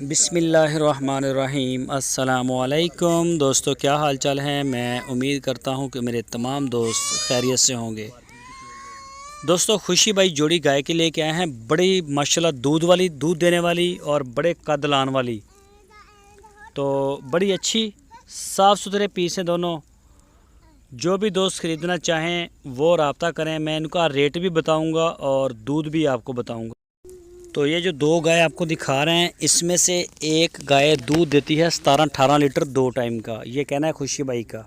بسم اللہ الرحمن الرحیم۔ السلام علیکم دوستو، کیا حال چال ہیں؟ میں امید کرتا ہوں کہ میرے تمام دوست خیریت سے ہوں گے۔ دوستو، خوشی بھائی جوڑی گائے کے لے کے آئے ہیں، بڑی ماشاءاللہ دودھ دینے والی اور بڑے قد لان والی، تو بڑی اچھی صاف ستھرے پیس ہیں دونوں۔ جو بھی دوست خریدنا چاہیں وہ رابطہ کریں، میں ان کا ریٹ بھی بتاؤں گا اور دودھ بھی آپ کو بتاؤں گا۔ تو یہ جو دو گائے آپ کو دکھا رہے ہیں، اس میں سے ایک گائے دودھ دیتی ہے 17-18 لیٹر 2 ٹائم کا، یہ کہنا ہے خوشی بھائی کا۔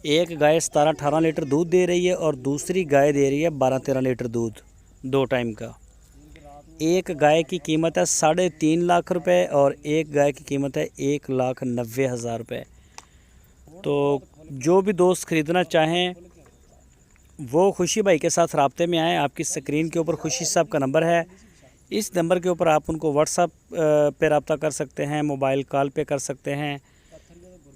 ایک گائے 17-18 لیٹر دودھ دے رہی ہے اور دوسری گائے دے رہی ہے 12-13 لیٹر دودھ 2 ٹائم کا۔ ایک گائے کی قیمت ہے 3.5 لاکھ روپے اور ایک گائے کی قیمت ہے 1,90,000 روپے۔ تو جو بھی دوست خریدنا چاہیں وہ خوشی بھائی کے ساتھ رابطے میں آئیں۔ آپ کی سکرین کے اوپر خوشی صاحب کا نمبر ہے، اس نمبر کے اوپر آپ ان کو واٹس ایپ پہ رابطہ کر سکتے ہیں، موبائل کال پہ کر سکتے ہیں،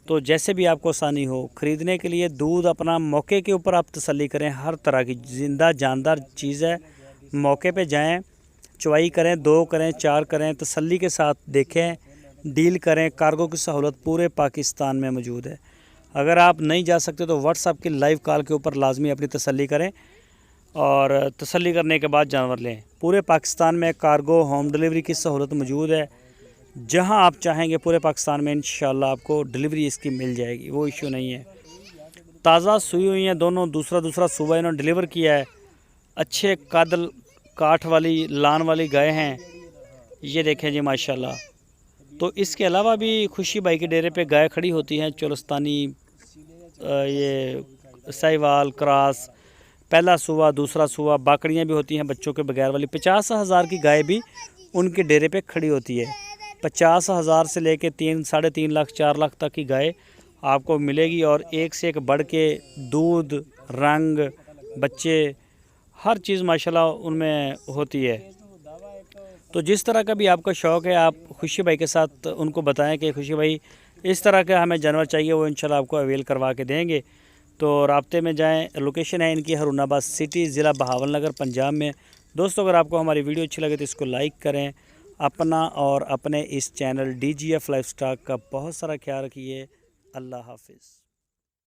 تو جیسے بھی آپ کو آسانی ہو۔ خریدنے کے لیے دودھ اپنا موقع کے اوپر آپ تسلی کریں، ہر طرح کی زندہ جاندار چیز ہے، موقع پہ جائیں، چوائی کریں، 2 کریں، 4 کریں، تسلی کے ساتھ دیکھیں، ڈیل کریں۔ کارگو کی سہولت پورے پاکستان میں موجود ہے۔ اگر آپ نہیں جا سکتے تو واٹس ایپ کی لائیو کال کے اوپر لازمی اپنی تسلی کریں اور تسلی کرنے کے بعد جانور لیں۔ پورے پاکستان میں کارگو ہوم ڈلیوری کی سہولت موجود ہے، جہاں آپ چاہیں گے پورے پاکستان میں انشاءاللہ آپ کو ڈلیوری اس کی مل جائے گی، وہ ایشو نہیں ہے۔ تازہ سوئی ہوئی ہیں دونوں، دوسرا صوبہ انہوں نے ڈلیور کیا ہے۔ اچھے قد کاٹھ والی لان والی گائے ہیں، یہ دیکھیں جی ماشاءاللہ۔ تو اس کے علاوہ بھی خوشی بھائی کے ڈیرے پہ گائے کھڑی ہوتی ہیں، چولستانی، یہ ساہیوال، کراس، پہلا سوا، دوسرا سوا، باکڑیاں بھی ہوتی ہیں بچوں کے بغیر والی۔ 50,000 کی گائے بھی ان کے ڈیرے پہ کھڑی ہوتی ہے۔ 50,000 سے لے کے 3-3.5 لاکھ 4 لاکھ تک کی گائے آپ کو ملے گی، اور ایک سے ایک بڑھ کے دودھ، رنگ، بچے، ہر چیز ماشاءاللہ ان میں ہوتی ہے۔ تو جس طرح کا بھی آپ کا شوق ہے، آپ خوشی بھائی کے ساتھ ان کو بتائیں کہ خوشی بھائی اس طرح کا ہمیں جانور چاہیے، وہ انشاءاللہ آپ کو اویل کروا کے دیں گے۔ تو رابطے میں جائیں، لوکیشن ہے ان کی ہارون آباد سٹی، ضلع بہاول نگر، پنجاب میں۔ دوستو، اگر آپ کو ہماری ویڈیو اچھی لگے تو اس کو لائک کریں، اپنا اور اپنے اس چینل DGF لائف سٹاک کا بہت سارا خیال رکھیے۔ اللہ حافظ۔